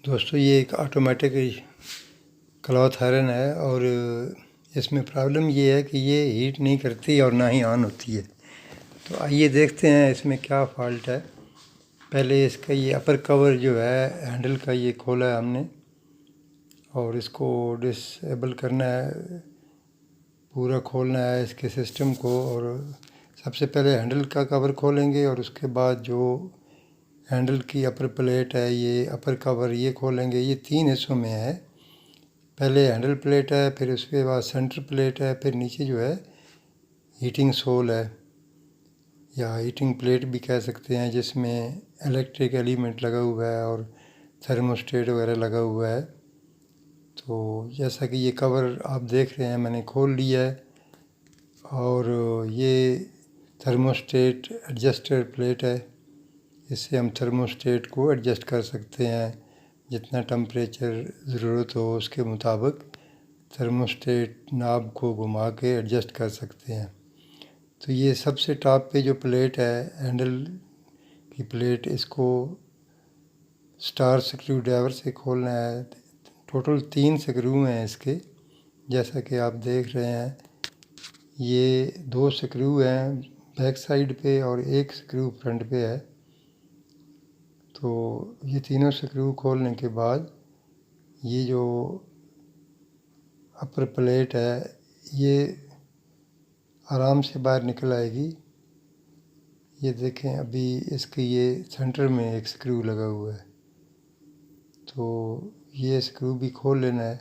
दोस्तों ये एक ऑटोमेटिक क्लॉथ आयरन है और इसमें प्रॉब्लम ये है कि ये हीट नहीं करती और ना ही ऑन होती है। तो आइए देखते हैं इसमें क्या फॉल्ट है। पहले इसका ये अपर कवर जो है हैंडल का ये खोला है हमने और इसको डिसेबल करना है, पूरा खोलना है इसके सिस्टम को। और सबसे पहले हैंडल का कवर खोलेंगे और उसके बाद जो हैंडल की अपर प्लेट है, ये अपर कवर ये खोलेंगे। ये 3 हिस्सों में है। पहले हैंडल प्लेट है, फिर उसके बाद सेंटर प्लेट है, फिर नीचे जो है हीटिंग सोल है या हीटिंग प्लेट भी कह सकते हैं, जिसमें इलेक्ट्रिक एलिमेंट लगा हुआ है और थर्मोस्टेट वगैरह लगा हुआ है। तो जैसा कि ये कवर आप देख रहे हैं मैंने खोल लिया है और ये थर्मोस्टेट एडजस्टर प्लेट है। इससे हम थर्मोस्टेट को एडजस्ट कर सकते हैं, जितना टेम्परेचर ज़रूरत हो उसके मुताबिक थर्मोस्टेट नाब को घुमा के एडजस्ट कर सकते हैं। तो ये सबसे टॉप पे जो प्लेट है हैंडल की प्लेट, इसको स्टार स्क्रू ड्राइवर से खोलना है। टोटल 3 स्क्रू हैं इसके, जैसा कि आप देख रहे हैं। ये 2 स्क्रू हैं बैक साइड पे और 1 स्क्रू फ्रंट पे है। तो ये तीनों स्क्रू खोलने के बाद ये जो अपर प्लेट है ये आराम से बाहर निकल आएगी। ये देखें, अभी इसके ये सेंटर में एक स्क्रू लगा हुआ है, तो ये स्क्रू भी खोल लेना है।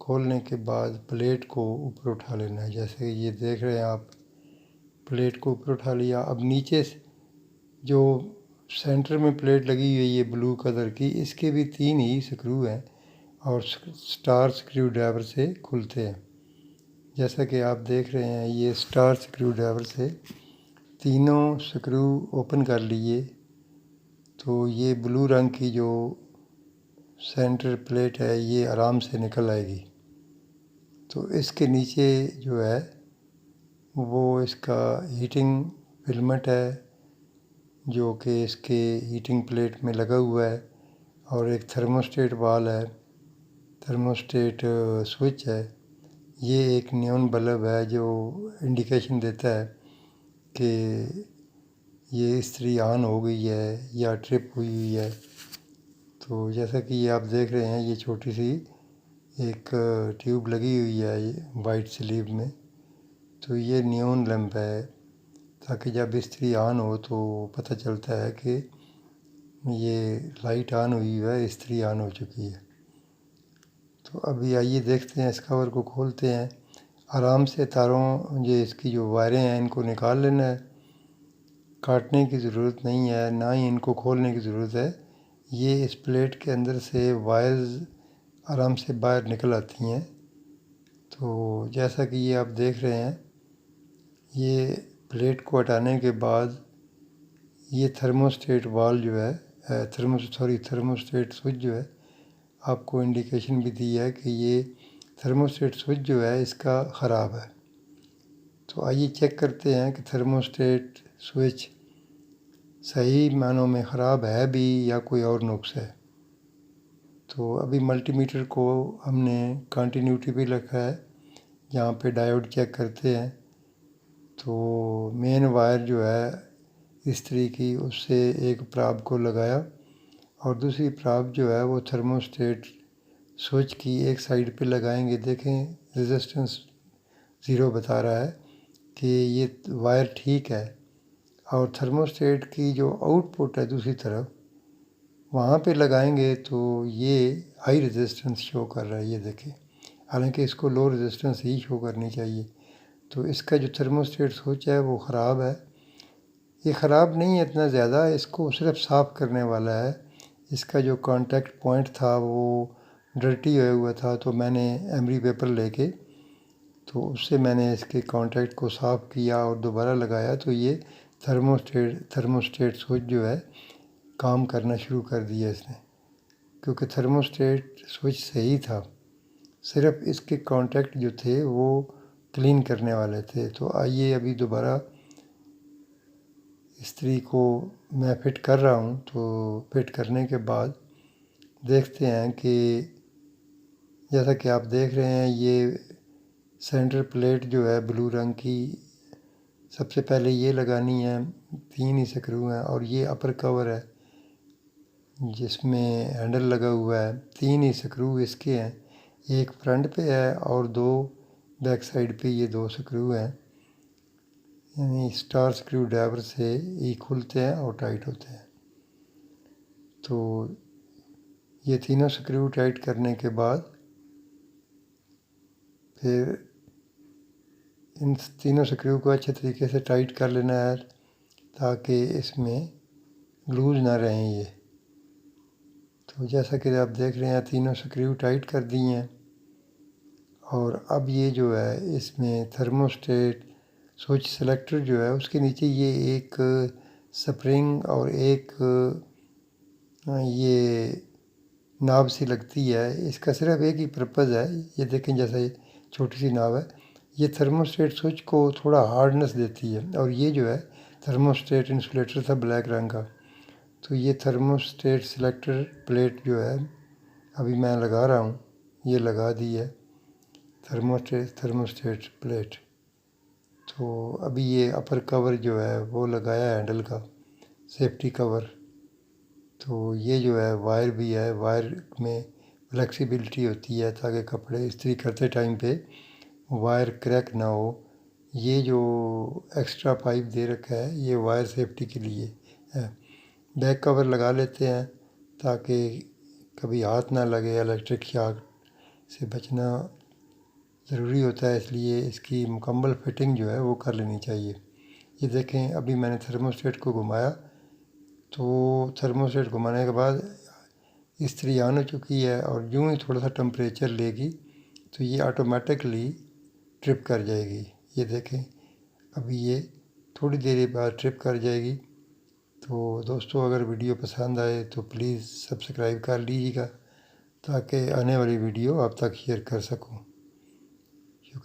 खोलने के बाद प्लेट को ऊपर उठा लेना है, जैसे ये देख रहे हैं आप। प्लेट को ऊपर उठा लिया। अब नीचे से जो सेंटर में प्लेट लगी हुई है ये ब्लू कलर की, इसके भी 3 ही स्क्रू हैं और स्टार स्क्रू ड्राइवर से खुलते हैं। जैसा कि आप देख रहे हैं, ये स्टार स्क्रू ड्राइवर से तीनों स्क्रू ओपन कर लिए। तो ये ब्लू रंग की जो सेंटर प्लेट है ये आराम से निकल आएगी। तो इसके नीचे जो है वो इसका हीटिंग फिल्मेंट है, जो कि इसके हीटिंग प्लेट में लगा हुआ है। और एक थर्मोस्टेट वाल है, थर्मोस्टेट स्विच है। ये एक नियॉन बल्ब है जो इंडिकेशन देता है कि ये इस्त्री ऑन हो गई है या ट्रिप हुई हुई है। तो जैसा कि ये आप देख रहे हैं, ये छोटी सी एक ट्यूब लगी हुई है ये वाइट स्लीव में। तो ये नियॉन लैंप है, ताकि जब इस्त्री ऑन हो तो पता चलता है कि ये लाइट ऑन हुई है, इस्त्री ऑन हो चुकी है। तो अभी आइए देखते हैं, इस कवर को खोलते हैं। आराम से तारों, ये इसकी जो वायरें हैं इनको निकाल लेना है। काटने की ज़रूरत नहीं है, ना ही इनको खोलने की ज़रूरत है। ये इस प्लेट के अंदर से वायर्स आराम से बाहर निकल आती हैं। तो जैसा कि ये आप देख रहे हैं, ये प्लेट को हटाने के बाद ये थर्मोस्टेट वाल जो है, थर्मोस्टेट स्विच जो है, आपको इंडिकेशन भी दी है कि ये थर्मोस्टेट स्विच जो है इसका ख़राब है। तो आइए चेक करते हैं कि थर्मोस्टेट स्विच सही मानों में ख़राब है भी या कोई और नुक्स है। तो अभी मल्टीमीटर को हमने कंटिन्यूटी पे रखा है, जहाँ पे डायोड चेक करते हैं। तो मेन वायर जो है इस्त्री की, उससे एक प्राब को लगाया और दूसरी प्राब जो है वो थर्मोस्टेट स्विच की एक साइड पे लगाएंगे। देखें, रेजिस्टेंस 0 बता रहा है कि ये वायर ठीक है। और थर्मोस्टेट की जो आउटपुट है दूसरी तरफ, वहाँ पे लगाएंगे तो ये हाई रेजिस्टेंस शो कर रहा है, ये देखें। हालांकि इसको लो रेजिस्टेंस ही शो करनी चाहिए। तो इसका जो थर्मोस्टेट स्विच है वो ख़राब है। ये ख़राब नहीं है इतना ज़्यादा, इसको सिर्फ साफ़ करने वाला है। इसका जो कांटेक्ट पॉइंट था वो डर्टी हुआ हुआ था, तो मैंने एमरी पेपर लेके तो उससे मैंने इसके कांटेक्ट को साफ़ किया और दोबारा लगाया। तो ये थर्मोस्टेट स्विच जो है काम करना शुरू कर दिया इसने, क्योंकि थर्मोस्टेट स्विच सही था। सिर्फ इसके कांटेक्ट जो थे वो क्लीन करने वाले थे। तो आइए अभी दोबारा इस्त्री को मैं फिट कर रहा हूँ। तो फिट करने के बाद देखते हैं कि जैसा कि आप देख रहे हैं ये सेंटर प्लेट जो है ब्लू रंग की, सबसे पहले ये लगानी है। 3 ही स्क्रू हैं और ये अपर कवर है जिसमें हैंडल लगा हुआ है। 3 ही स्क्रू इसके हैं, एक फ्रंट पे है और 2 बैक साइड पे। ये 2 स्क्रू हैं, यानी स्टार स्क्रू ड्राइवर से ये खुलते हैं और टाइट होते हैं। तो ये तीनों स्क्रू टाइट करने के बाद फिर इन तीनों स्क्रू को अच्छे तरीके से टाइट कर लेना है ताकि इसमें लूज ना रहें ये। तो जैसा कि आप देख रहे हैं तीनों स्क्रू टाइट कर दिए हैं। और अब ये जो है इसमें थर्मोस्टेट स्विच सेलेक्टर जो है उसके नीचे ये एक स्प्रिंग और एक ये नाब सी लगती है। इसका सिर्फ एक ही पर्पज़ है, ये देखें जैसा ये छोटी सी नाब है, ये थर्मोस्टेट स्विच को थोड़ा हार्डनेस देती है। और ये जो है थर्मोस्टेट इंसुलेटर था ब्लैक रंग का, तो ये थर्मोस्टेट सेलेक्टर प्लेट जो है अभी मैं लगा रहा हूँ, ये लगा दी है थर्मोस्टेट प्लेट। तो अभी ये अपर कवर जो है वो लगाया है हैंडल का, सेफ्टी कवर। तो ये जो है वायर भी है, वायर में फ्लेक्सिबिलिटी होती है ताकि कपड़े इस्त्री करते टाइम पे वायर क्रैक ना हो। ये जो एक्स्ट्रा पाइप दे रखा है ये वायर सेफ्टी के लिए है। बैक कवर लगा लेते हैं ताकि कभी हाथ ना लगे, इलेक्ट्रिक शॉक से बचना ज़रूरी होता है, इसलिए इसकी मुकम्मल फिटिंग जो है वो कर लेनी चाहिए। ये देखें अभी मैंने थर्मोस्टेट को घुमाया, तो थर्मोस्टेट घुमाने के बाद इस्त्री ऑन हो चुकी है और यूँ ही थोड़ा सा टेम्परेचर लेगी तो ये ऑटोमेटिकली ट्रिप कर जाएगी। ये देखें अभी ये थोड़ी देर बाद ट्रिप कर जाएगी। तो दोस्तों अगर वीडियो पसंद आए तो प्लीज़ सब्सक्राइब कर लीजिएगा ताकि आने वाली वीडियो आप तक शेयर कर सकूं।